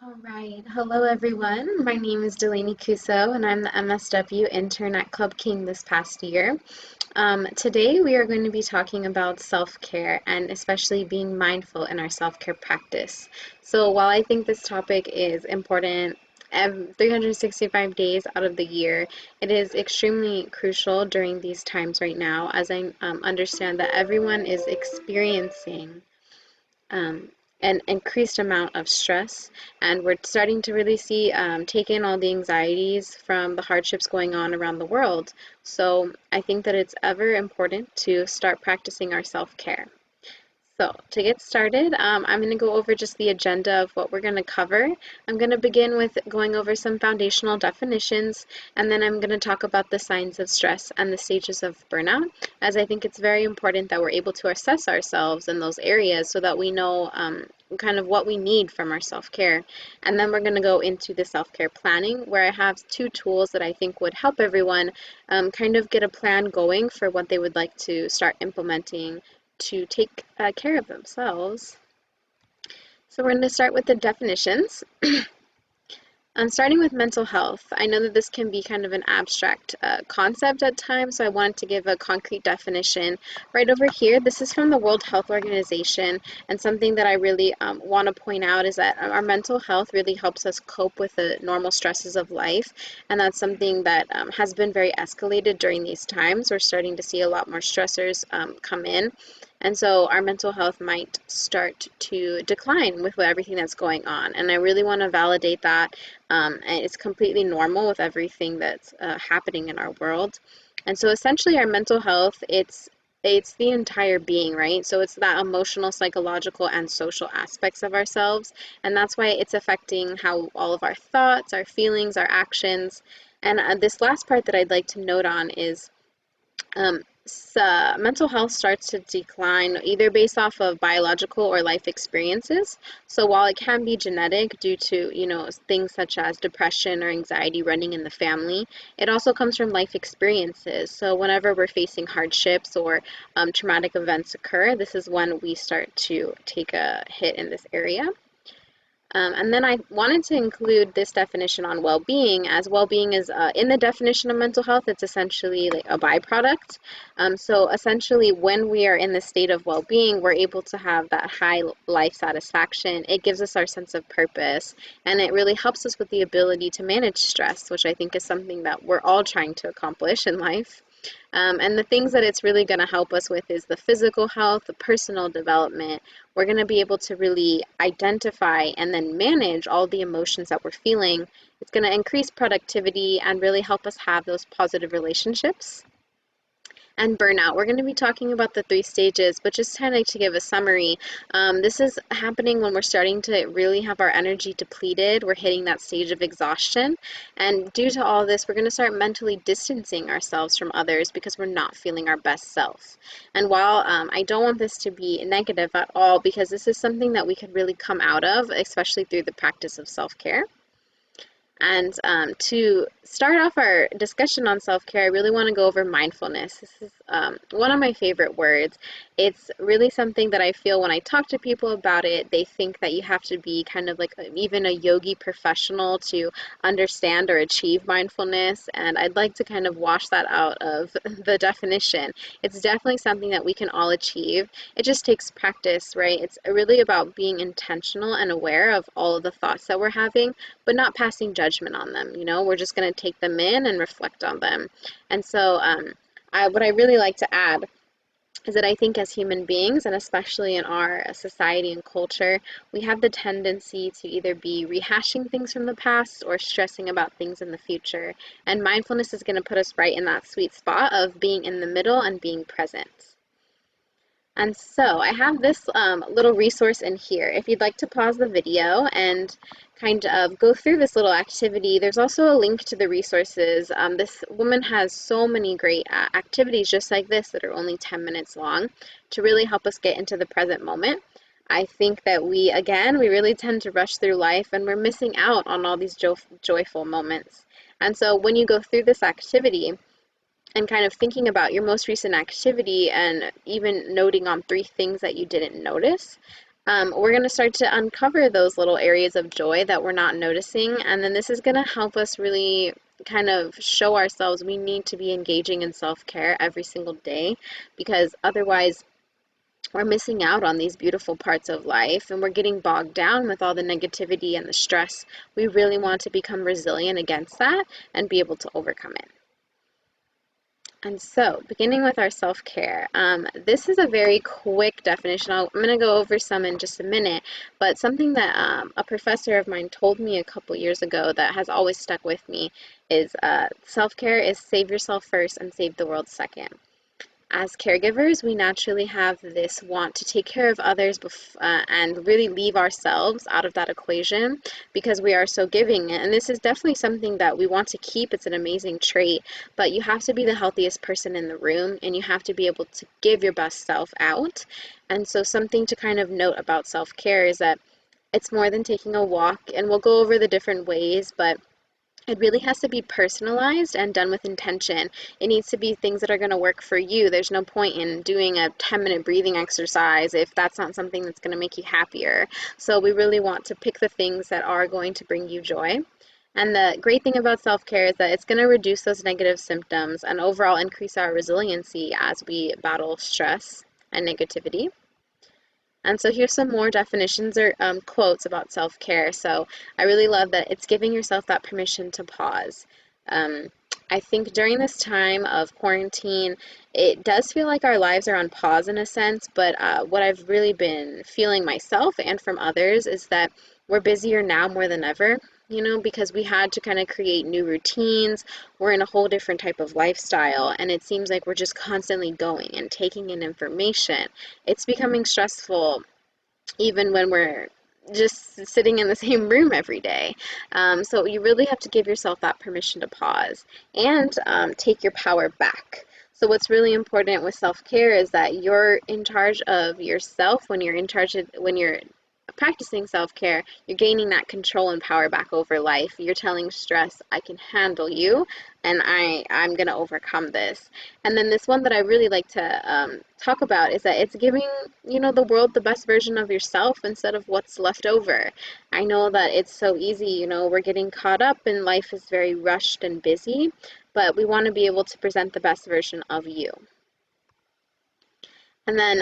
All right. Hello, everyone. My name is Delaney Cuso, and I'm the MSW intern at Club King this past year. Today, we are going to be talking about self-care and especially being mindful in our self-care practice. So, while I think this topic is important 365 days out of the year, it is extremely crucial during these times right now, as I understand that everyone is experiencing um, an increased amount of stress, and we're starting to really see take in all the anxieties from the hardships going on around the world. So I think that it's ever important to start practicing our self-care. So to get started, I'm going to go over just the agenda of what we're going to cover. I'm going to begin with going over some foundational definitions, and then I'm going to talk about the signs of stress and the stages of burnout, as I think it's very important that we're able to assess ourselves in those areas so that we know kind of what we need from our self-care. And then we're going to go into the self-care planning, where I have two tools that I think would help everyone kind of get a plan going for what they would like to start implementing to take care of themselves. So we're going to start with the definitions. Starting with mental health, I know that this can be kind of an abstract concept at times, so I wanted to give a concrete definition right over here. This is from the World Health Organization, and something that I really want to point out is that our mental health really helps us cope with the normal stresses of life, and that's something that has been very escalated during these times. We're starting to see a lot more stressors come in. And so our mental health might start to decline with everything that's going on. And I really want to validate that. And it's completely normal with everything that's happening in our world. And so essentially our mental health, it's the entire being, right? So it's that emotional, psychological, and social aspects of ourselves. And that's why it's affecting how all of our thoughts, our feelings, our actions. And this last part that I'd like to note on is mental health starts to decline either based off of biological or life experiences. So while it can be genetic due to, things such as depression or anxiety running in the family, it also comes from life experiences. So whenever we're facing hardships or traumatic events occur, this is when we start to take a hit in this area. And then I wanted to include this definition on well-being, as well-being is in the definition of mental health, it's essentially like a byproduct. So essentially, when we are in the state of well-being, we're able to have that high life satisfaction. It gives us our sense of purpose, and it really helps us with the ability to manage stress, which I think is something that we're all trying to accomplish in life. And the things that it's really going to help us with is the physical health, the personal development. We're going to be able to really identify and then manage all the emotions that we're feeling. It's going to increase productivity and really help us have those positive relationships. And burnout. We're going to be talking about the three stages, but just kind of to give a summary, this is happening when we're starting to really have our energy depleted. We're hitting that stage of exhaustion. And due to all this, we're going to start mentally distancing ourselves from others because we're not feeling our best self. And while I don't want this to be negative at all, because this is something that we could really come out of, especially through the practice of self-care. And to start off our discussion on self-care, I really want to go over mindfulness. This is one of my favorite words. It's really something that I feel when I talk to people about it, they think that you have to be kind of like even a yogi professional to understand or achieve mindfulness. And I'd like to kind of wash that out of the definition. It's definitely something that we can all achieve. It just takes practice, right? It's really about being intentional and aware of all of the thoughts that we're having, but not passing judgment on them. We're just going to take them in and reflect on them. And so what I really like to add is that I think as human beings, and especially in our society and culture, we have the tendency to either be rehashing things from the past or stressing about things in the future. And mindfulness is going to put us right in that sweet spot of being in the middle and being present. And so I have this little resource in here. If you'd like to pause the video and kind of go through this little activity, there's also a link to the resources. This woman has so many great activities just like this that are only 10 minutes long to really help us get into the present moment. I think that we really tend to rush through life and we're missing out on all these joyful moments. And so when you go through this activity, and kind of thinking about your most recent activity and even noting on three things that you didn't notice, we're going to start to uncover those little areas of joy that we're not noticing, and then this is going to help us really kind of show ourselves we need to be engaging in self-care every single day, because otherwise we're missing out on these beautiful parts of life and we're getting bogged down with all the negativity and the stress. We really want to become resilient against that and be able to overcome it. And so, beginning with our self-care, this is a very quick definition. I'm going to go over some in just a minute, but something that a professor of mine told me a couple years ago that has always stuck with me is self-care is save yourself first and save the world second. As caregivers, we naturally have this want to take care of others and really leave ourselves out of that equation because we are so giving. And this is definitely something that we want to keep. It's an amazing trait, but you have to be the healthiest person in the room and you have to be able to give your best self out. And so something to kind of note about self-care is that it's more than taking a walk, and we'll go over the different ways, but it really has to be personalized and done with intention. It needs to be things that are going to work for you. There's no point in doing a 10-minute breathing exercise if that's not something that's going to make you happier. So we really want to pick the things that are going to bring you joy. And the great thing about self-care is that it's going to reduce those negative symptoms and overall increase our resiliency as we battle stress and negativity. And so here's some more definitions or quotes about self-care. So I really love that it's giving yourself that permission to pause. I think during this time of quarantine, it does feel like our lives are on pause in a sense, but what I've really been feeling myself and from others is that we're busier now more than ever, because we had to kind of create new routines. We're in a whole different type of lifestyle, and it seems like we're just constantly going and taking in information. It's becoming stressful even when we're just sitting in the same room every day. So you really have to give yourself that permission to pause and take your power back. So what's really important with self-care is that you're in charge of yourself. When you're practicing self-care, you're gaining that control and power back over life. You're telling stress, I can handle you, and I'm going to overcome this. And then this one that I really like to talk about is that it's giving, the world the best version of yourself instead of what's left over. I know that it's so easy, we're getting caught up and life is very rushed and busy, but we want to be able to present the best version of you. And then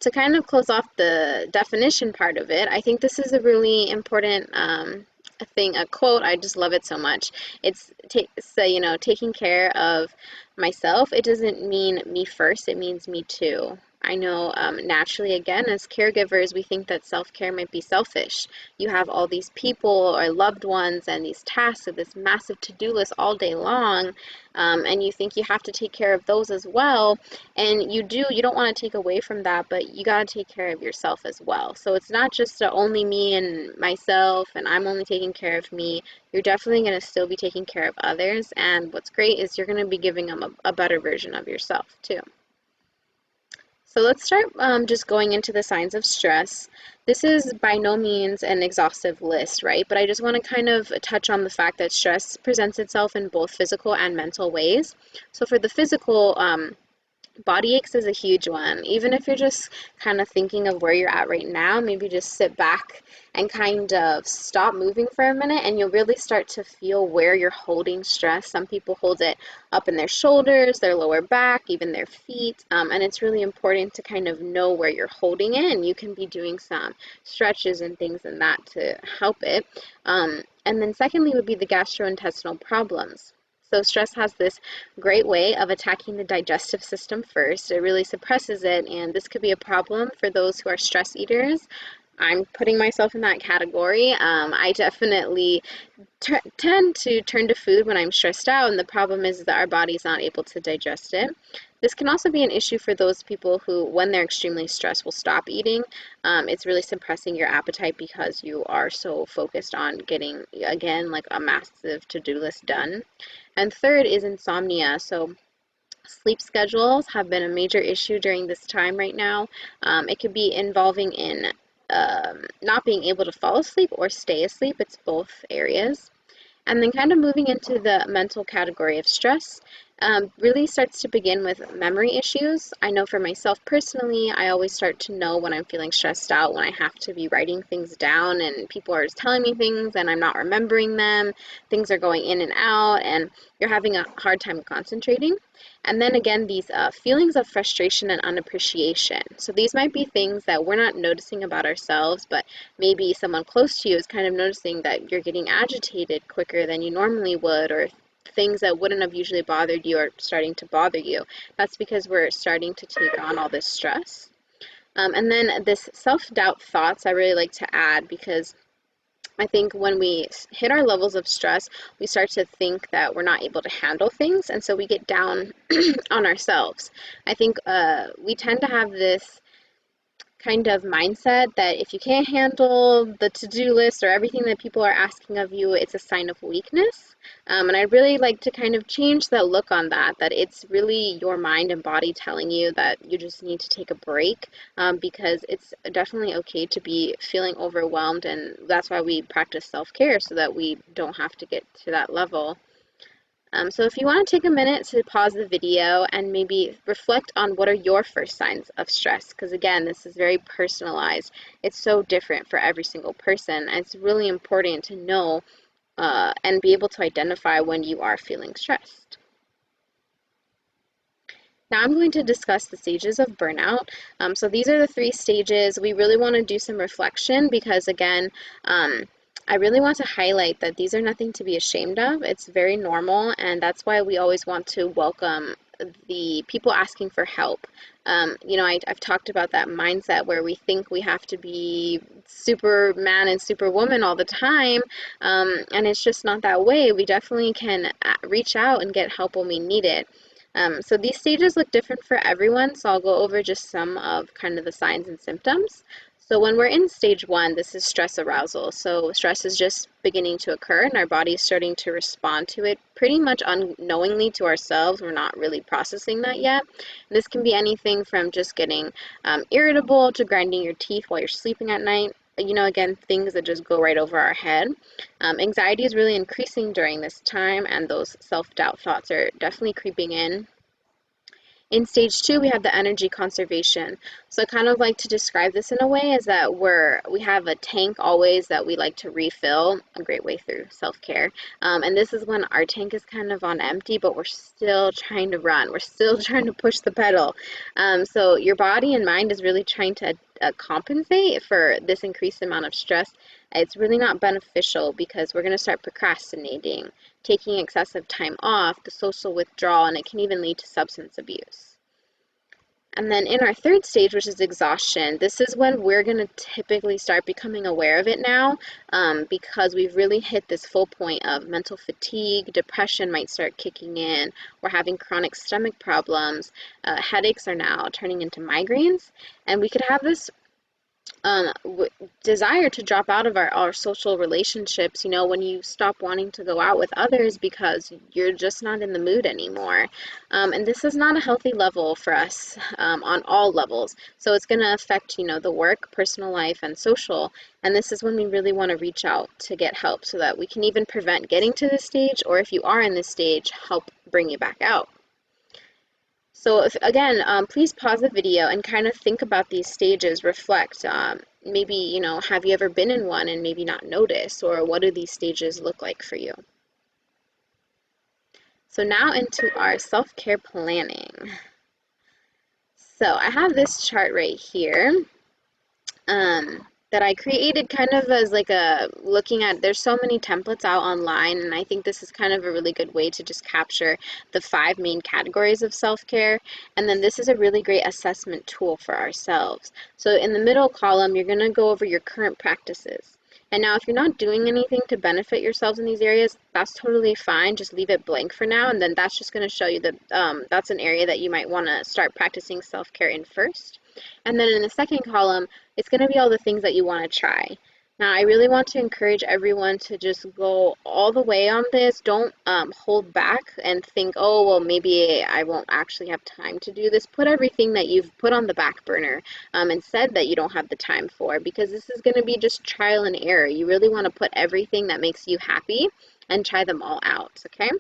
to kind of close off the definition part of it, I think this is a really important a quote. I just love it so much. It's taking care of myself. It doesn't mean me first, it means me too. I know naturally, again, as caregivers, we think that self-care might be selfish. You have all these people or loved ones and these tasks of this massive to-do list all day long, and you think you have to take care of those as well. And you don't want to take away from that, but you got to take care of yourself as well. So it's not just only me and myself, and I'm only taking care of me. You're definitely going to still be taking care of others, and what's great is you're going to be giving them a better version of yourself too. So let's start just going into the signs of stress. This is by no means an exhaustive list, right? But I just want to kind of touch on the fact that stress presents itself in both physical and mental ways. So for the physical, body aches is a huge one. Even if you're just kind of thinking of where you're at right now, maybe just sit back and kind of stop moving for a minute, and you'll really start to feel where you're holding stress. Some people hold it up in their shoulders, their lower back, even their feet, and it's really important to kind of know where you're holding it, and you can be doing some stretches and things in that to help it. And then secondly would be the gastrointestinal problems. So stress has this great way of attacking the digestive system first. It really suppresses it, and this could be a problem for those who are stress eaters. I'm putting myself in that category. I definitely tend to turn to food when I'm stressed out, and the problem is that our body's not able to digest it. This can also be an issue for those people who, when they're extremely stressed, will stop eating. It's really suppressing your appetite because you are so focused on getting, again, like a massive to-do list done. And third is insomnia. So sleep schedules have been a major issue during this time right now. It could be involving in not being able to fall asleep or stay asleep. It's both areas. And then kind of moving into the mental category of stress, really starts to begin with memory issues. I know for myself personally, I always start to know when I'm feeling stressed out, when I have to be writing things down and people are telling me things and I'm not remembering them. Things are going in and out and you're having a hard time concentrating. And then again, these feelings of frustration and unappreciation. So these might be things that we're not noticing about ourselves, but maybe someone close to you is kind of noticing that you're getting agitated quicker than you normally would, or things that wouldn't have usually bothered you are starting to bother you. That's because we're starting to take on all this stress. And then this self-doubt thoughts I really like to add, because I think when we hit our levels of stress, we start to think that we're not able to handle things, and so we get down on ourselves. I think we tend to have this kind of mindset that if you can't handle the to-do list or everything that people are asking of you, it's a sign of weakness. And I'd really like to kind of change the look on that, that it's really your mind and body telling you that you just need to take a break, because it's definitely okay to be feeling overwhelmed, and that's why we practice self-care, so that we don't have to get to that level. So if you want to take a minute to pause the video and maybe reflect on what are your first signs of stress, because again, this is very personalized. It's so different for every single person, and it's really important to know and be able to identify when you are feeling stressed. Now I'm going to discuss the stages of burnout. So these are the 3 stages. We really want to do some reflection because, again, I really want to highlight that these are nothing to be ashamed of. It's very normal, and that's why we always want to welcome the people asking for help. I've talked about that mindset where we think we have to be Superman and Superwoman all the time, and it's just not that way. We definitely can reach out and get help when we need it. So these stages look different for everyone, so I'll go over just some of kind of the signs and symptoms. So when we're in stage 1, this is stress arousal. So stress is just beginning to occur and our body is starting to respond to it pretty much unknowingly to ourselves. We're not really processing that yet. And this can be anything from just getting irritable to grinding your teeth while you're sleeping at night. Again, things that just go right over our head. Anxiety is really increasing during this time, and those self-doubt thoughts are definitely creeping in. In stage 2, we have the energy conservation. So I kind of like to describe this in a way as that we have a tank always that we like to refill, a great way through self-care. And this is when our tank is kind of on empty, but we're still trying to run. We're still trying to push the pedal. So your body and mind is really trying to compensate for this increased amount of stress. It's really not beneficial because we're going to start procrastinating, taking excessive time off, the social withdrawal, and it can even lead to substance abuse. And then in our 3rd stage, which is exhaustion, this is when we're going to typically start becoming aware of it now, because we've really hit this full point of mental fatigue, depression might start kicking in, we're having chronic stomach problems, headaches are now turning into migraines, and we could have this desire to drop out of our social relationships, when you stop wanting to go out with others because you're just not in the mood anymore. And this is not a healthy level for us on all levels. So it's going to affect, the work, personal life, and social. And this is when we really want to reach out to get help so that we can even prevent getting to this stage, or if you are in this stage, help bring you back out. So again, please pause the video and kind of think about these stages, reflect. Maybe, have you ever been in one and maybe not noticed, or what do these stages look like for you? So now into our self-care planning. So I have this chart right here. That I created kind of as like looking at, there's so many templates out online, and I think this is kind of a really good way to just capture the 5 main categories of self-care. And then this is a really great assessment tool for ourselves. So in the middle column, you're going to go over your current practices. And now if you're not doing anything to benefit yourselves in these areas, that's totally fine. Just leave it blank for now, and then that's just going to show you that that's an area that you might want to start practicing self-care in first. And then in the second column, it's going to be all the things that you want to try. Now, I really want to encourage everyone to just go all the way on this. Don't hold back and think, oh, well, maybe I won't actually have time to do this. Put everything that you've put on the back burner and said that you don't have the time for, because this is going to be just trial and error. You really want to put everything that makes you happy and try them all out, okay?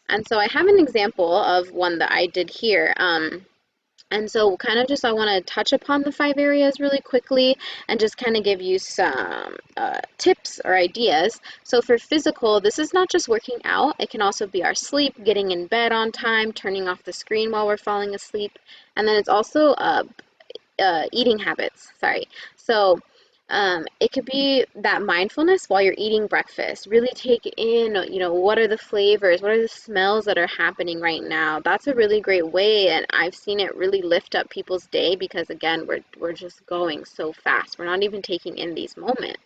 And so I have an example of one that I did here. And so kind of just I want to touch upon the 5 areas really quickly and just kind of give you some tips or ideas. So for physical, this is not just working out. It can also be our sleep, getting in bed on time, turning off the screen while we're falling asleep. And then it's also eating habits, sorry. So it could be that mindfulness while you're eating breakfast. Really take in, what are the flavors, what are the smells that are happening right now. That's a really great way, and I've seen it really lift up people's day because, again, we're just going so fast. We're not even taking in these moments.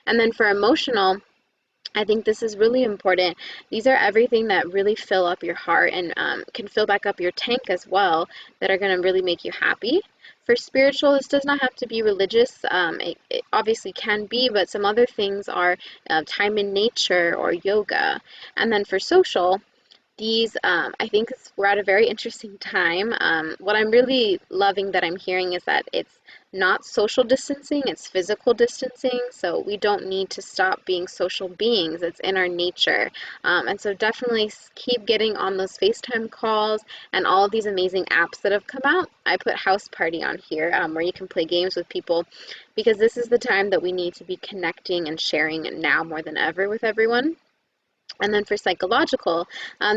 And then for emotional, I think this is really important. These are everything that really fill up your heart and can fill back up your tank as well, that are going to really make you happy. For spiritual, this does not have to be religious. It obviously can be, but some other things are time in nature or yoga. And then for social, these, I think we're at a very interesting time. What I'm really loving that I'm hearing is that it's not social distancing, it's physical distancing. So we don't need to stop being social beings. It's in our nature. And so definitely keep getting on those FaceTime calls and all of these amazing apps that have come out. I put House Party on here, where you can play games with people, because this is the time that we need to be connecting and sharing now more than ever with everyone. And then for psychological,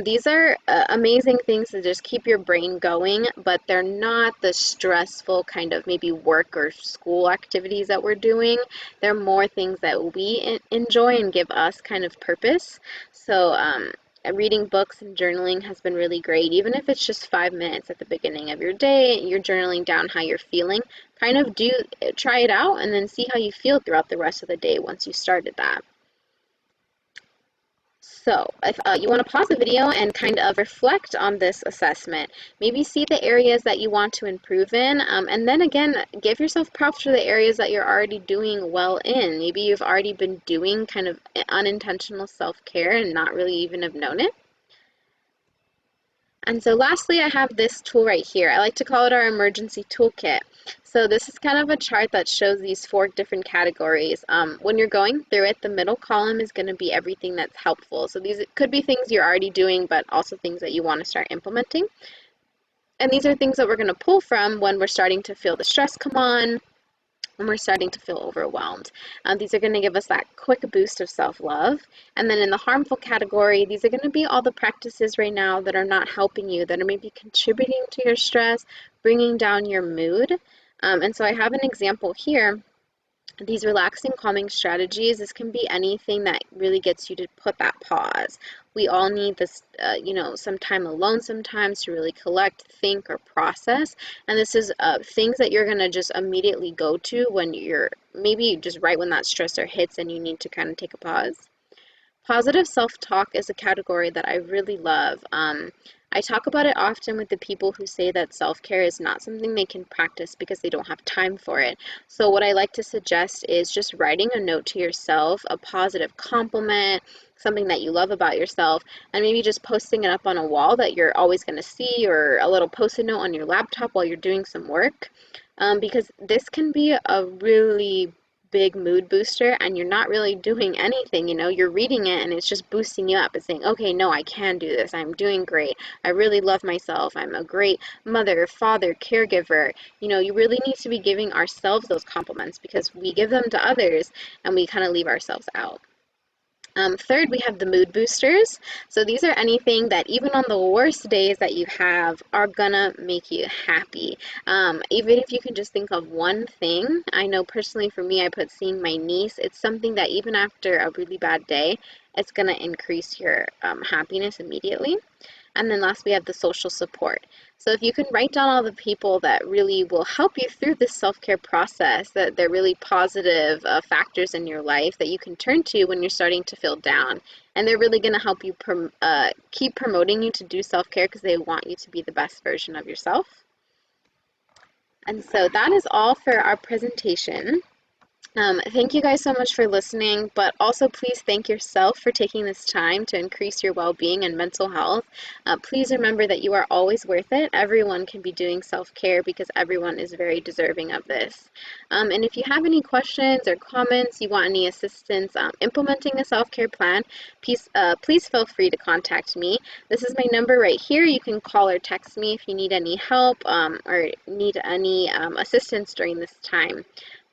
these are amazing things to just keep your brain going, but they're not the stressful kind of maybe work or school activities that we're doing. They're more things that we enjoy and give us kind of purpose. So reading books and journaling has been really great. Even if it's just 5 minutes at the beginning of your day, you're journaling down how you're feeling. Kind of try it out and then see how you feel throughout the rest of the day once you started that. So if you want to pause the video and kind of reflect on this assessment, maybe see the areas that you want to improve in, and then again, give yourself props for the areas that you're already doing well in. Maybe you've already been doing kind of unintentional self-care and not really even have known it. And so lastly, I have this tool right here. I like to call it our emergency toolkit. So this is kind of a chart that shows these 4 different categories. When you're going through it, the middle column is going to be everything that's helpful. So these could be things you're already doing, but also things that you want to start implementing. And these are things that we're going to pull from when we're starting to feel the stress come on, when we're starting to feel overwhelmed. These are going to give us that quick boost of self-love. And then in the harmful category, these are going to be all the practices right now that are not helping you, that are maybe contributing to your stress, bringing down your mood. And so I have an example here. These relaxing, calming strategies, this can be anything that really gets you to put that pause. We all need this, some time alone sometimes to really collect, think, or process. And this is things that you're going to just immediately go to when you're maybe just right when that stressor hits and you need to kind of take a pause. Positive self-talk is a category that I really love. I talk about it often with the people who say that self-care is not something they can practice because they don't have time for it. So what I like to suggest is just writing a note to yourself, a positive compliment, something that you love about yourself, and maybe just posting it up on a wall that you're always going to see, or a little post-it note on your laptop while you're doing some work, because this can be a really big mood booster and you're not really doing anything, you're reading it and it's just boosting you up. It's saying, okay, no, I can do this. I'm doing great. I really love myself. I'm a great mother, father, caregiver. You really need to be giving ourselves those compliments because we give them to others and we kind of leave ourselves out. Third, we have the mood boosters. So these are anything that even on the worst days that you have are gonna make you happy. Even if you can just think of one thing. I know personally for me, I put seeing my niece. It's something that even after a really bad day, it's gonna increase your happiness immediately. And then last, we have the social support. So if you can write down all the people that really will help you through this self-care process, that they're really positive factors in your life that you can turn to when you're starting to feel down. And they're really going to help you keep promoting you to do self-care because they want you to be the best version of yourself. And so that is all for our presentation. Thank you guys so much for listening, but also please thank yourself for taking this time to increase your well-being and mental health. Please remember that you are always worth it. Everyone can be doing self-care because everyone is very deserving of this. And if you have any questions or comments, you want any assistance implementing a self-care plan, please feel free to contact me. This is my number right here. You can call or text me if you need any help or need any assistance during this time.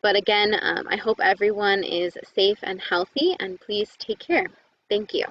But again, I hope everyone is safe and healthy, and please take care. Thank you.